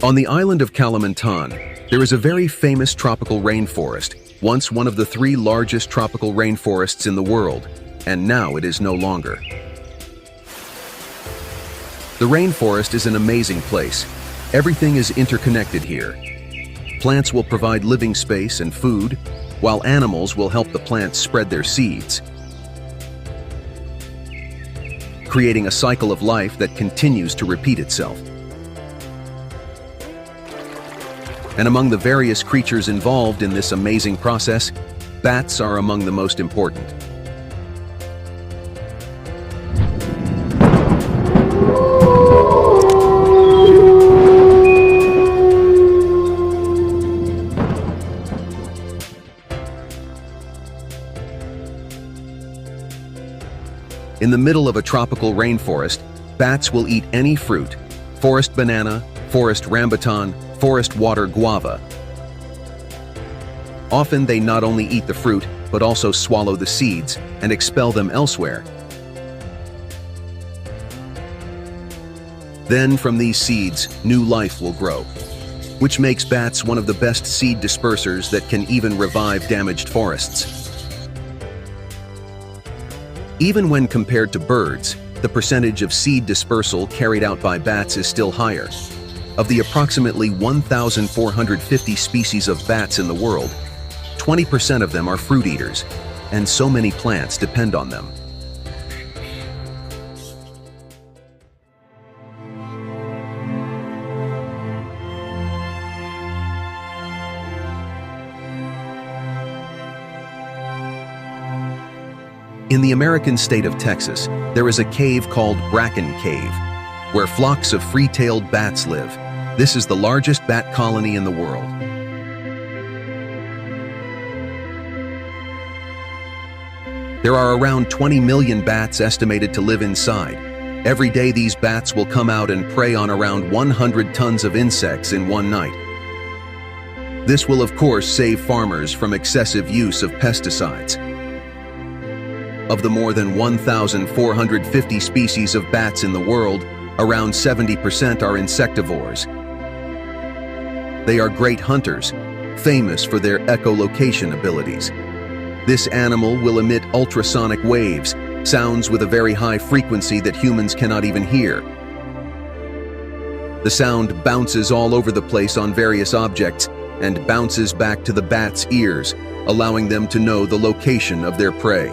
On the island of Kalimantan, there is a very famous tropical rainforest, once one of the 3 largest tropical rainforests in the world, and now it is no longer. The rainforest is an amazing place. Everything is interconnected here. Plants will provide living space and food, while animals will help the plants spread their seeds, creating a cycle of life that continues to repeat itself. And among the various creatures involved in this amazing process, bats are among the most important. In the middle of a tropical rainforest, bats will eat any fruit: forest banana, forest rambutan, forest water guava. Often they not only eat the fruit, but also swallow the seeds and expel them elsewhere. Then from these seeds, new life will grow, which makes bats one of the best seed dispersers that can even revive damaged forests. Even when compared to birds, the percentage of seed dispersal carried out by bats is still higher. Of the approximately 1,450 species of bats in the world, 20% of them are fruit eaters, and so many plants depend on them. In the American state of Texas, there is a cave called Bracken Cave, where flocks of free-tailed bats live. This is the largest bat colony in the world. There are around 20 million bats estimated to live inside. Every day these bats will come out and prey on around 100 tons of insects in one night. This will of course save farmers from excessive use of pesticides. Of the more than 1,450 species of bats in the world, around 70% are insectivores. They are great hunters, famous for their echolocation abilities. This animal will emit ultrasonic waves, sounds with a very high frequency that humans cannot even hear. The sound bounces all over the place on various objects and bounces back to the bat's ears, allowing them to know the location of their prey.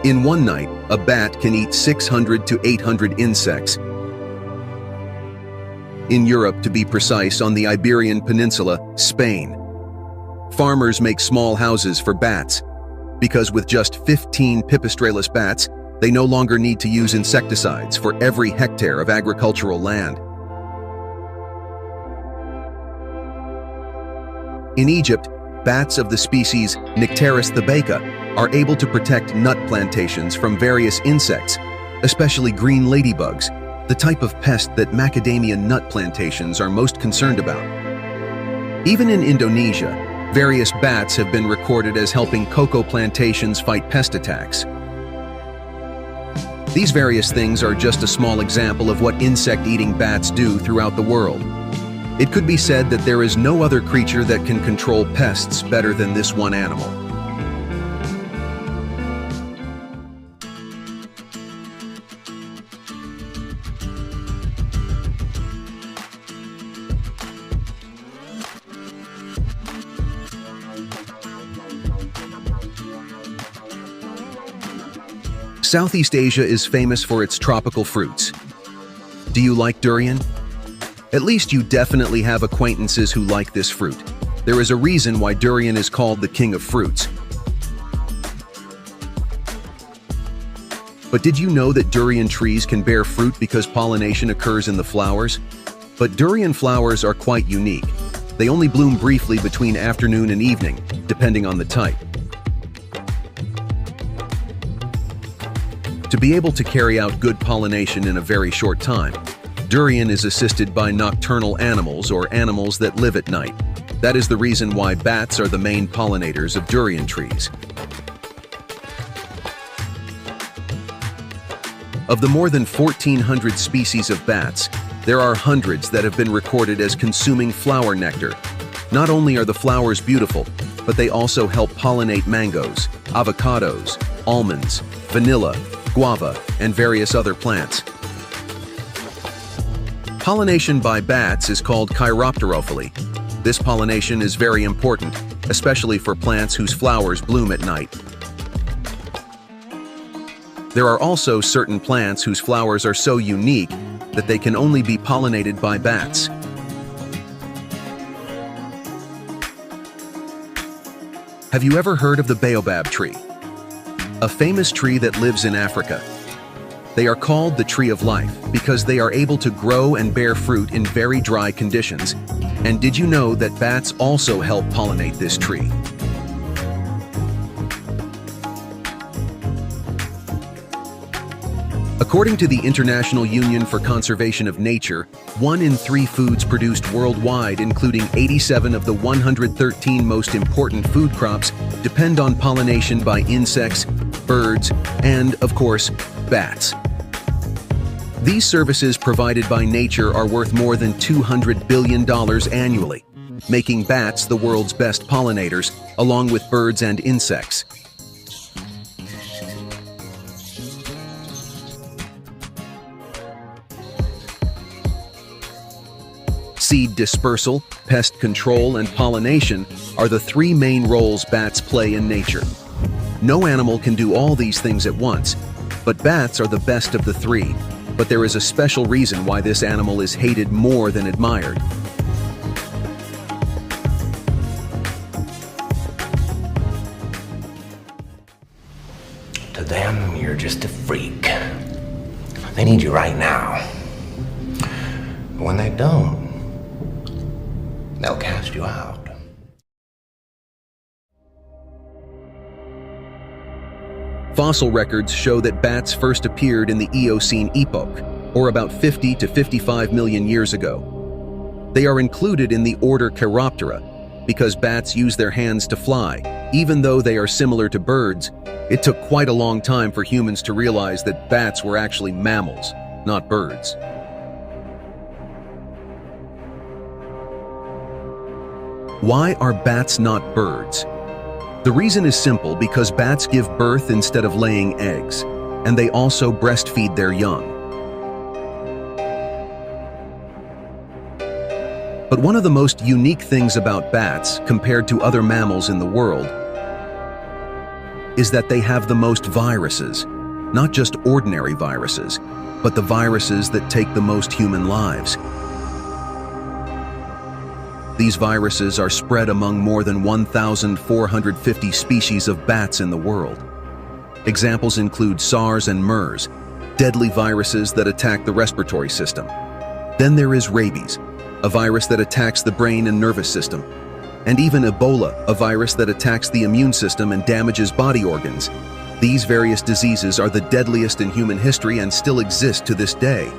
In one night, a bat can eat 600 to 800 insects. In Europe, to be precise, on the Iberian Peninsula, Spain, farmers make small houses for bats, because with just 15 pipistrellus bats, they no longer need to use insecticides for every hectare of agricultural land. In Egypt, bats of the species Nycteris thebaca are able to protect nut plantations from various insects, especially green ladybugs, the type of pest that macadamia nut plantations are most concerned about. Even in Indonesia, various bats have been recorded as helping cocoa plantations fight pest attacks. These various things are just a small example of what insect-eating bats do throughout the world. It could be said that there is no other creature that can control pests better than this one animal. Southeast Asia is famous for its tropical fruits. Do you like durian? At least you definitely have acquaintances who like this fruit. There is a reason why durian is called the king of fruits. But did you know that durian trees can bear fruit because pollination occurs in the flowers? But durian flowers are quite unique. They only bloom briefly between afternoon and evening, depending on the type. To be able to carry out good pollination in a very short time, durian is assisted by nocturnal animals or animals that live at night. That is the reason why bats are the main pollinators of durian trees. Of the more than 1,400 species of bats, there are hundreds that have been recorded as consuming flower nectar. Not only are the flowers beautiful, but they also help pollinate mangoes, avocados, almonds, vanilla, guava, and various other plants. Pollination by bats is called chiropterophily. This pollination is very important, especially for plants whose flowers bloom at night. There are also certain plants whose flowers are so unique that they can only be pollinated by bats. Have you ever heard of the baobab tree? A famous tree that lives in Africa. They are called the tree of life because they are able to grow and bear fruit in very dry conditions. And did you know that bats also help pollinate this tree? According to the International Union for Conservation of Nature, 1 in 3 foods produced worldwide, including 87 of the 113 most important food crops, depend on pollination by insects, birds, and, of course, bats. These services provided by nature are worth more than $200 billion annually, making bats the world's best pollinators, along with birds and insects. Seed dispersal, pest control, and pollination are the 3 main roles bats play in nature. No animal can do all these things at once, but bats are the best of the 3. But there is a special reason why this animal is hated more than admired. To them, you're just a freak. They need you right now. But when they don't, they'll cast you out. Fossil records show that bats first appeared in the Eocene epoch, or about 50 to 55 million years ago. They are included in the order Chiroptera because bats use their hands to fly. Even though they are similar to birds, it took quite a long time for humans to realize that bats were actually mammals, not birds. Why are bats not birds? The reason is simple because bats give birth instead of laying eggs, and they also breastfeed their young. But one of the most unique things about bats, compared to other mammals in the world, is that they have the most viruses. Not just ordinary viruses, but the viruses that take the most human lives. These viruses are spread among more than 1,450 species of bats in the world. Examples include SARS and MERS, deadly viruses that attack the respiratory system. Then there is rabies, a virus that attacks the brain and nervous system. And even Ebola, a virus that attacks the immune system and damages body organs. These various diseases are the deadliest in human history and still exist to this day.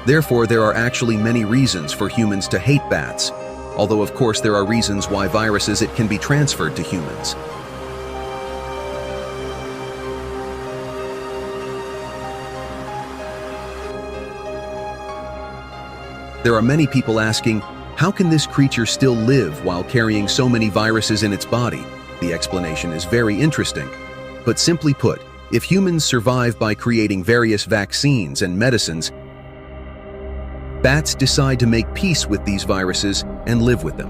Therefore, there are actually many reasons for humans to hate bats, although of course there are reasons why viruses can be transferred to humans. There are many people asking, how can this creature still live while carrying so many viruses in its body? The explanation is very interesting. But simply put, if humans survive by creating various vaccines and medicines, bats decide to make peace with these viruses and live with them.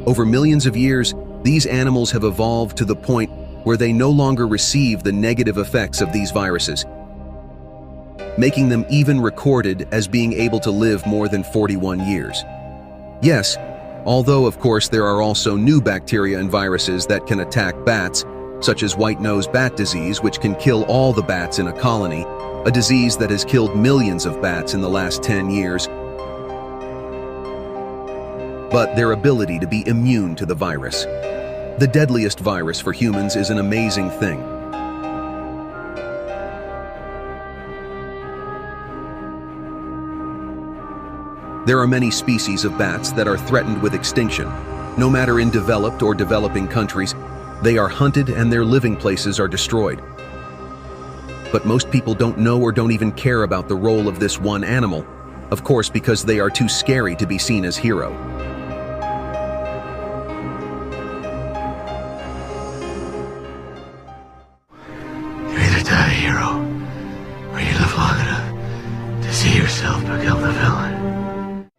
Over millions of years, these animals have evolved to the point where they no longer receive the negative effects of these viruses, making them even recorded as being able to live more than 41 years. Yes, although of course there are also new bacteria and viruses that can attack bats, such as white-nosed bat disease, which can kill all the bats in a colony, a disease that has killed millions of bats in the last 10 years. But their ability to be immune to the virus. The deadliest virus for humans is an amazing thing. There are many species of bats that are threatened with extinction, no matter in developed or developing countries. They are hunted and their living places are destroyed. But most people don't know or don't even care about the role of this one animal, of course because they are too scary to be seen as hero. You either die a hero, or you live long enough to see yourself become the villain.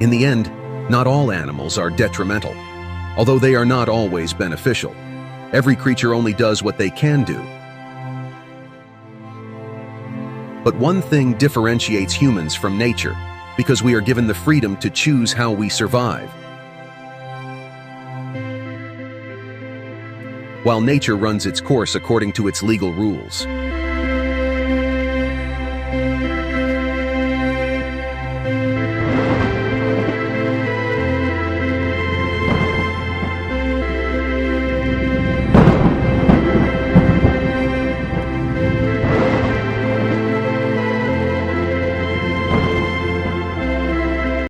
In the end, not all animals are detrimental, although they are not always beneficial. Every creature only does what they can do. But one thing differentiates humans from nature, because we are given the freedom to choose how we survive. While nature runs its course according to its legal rules.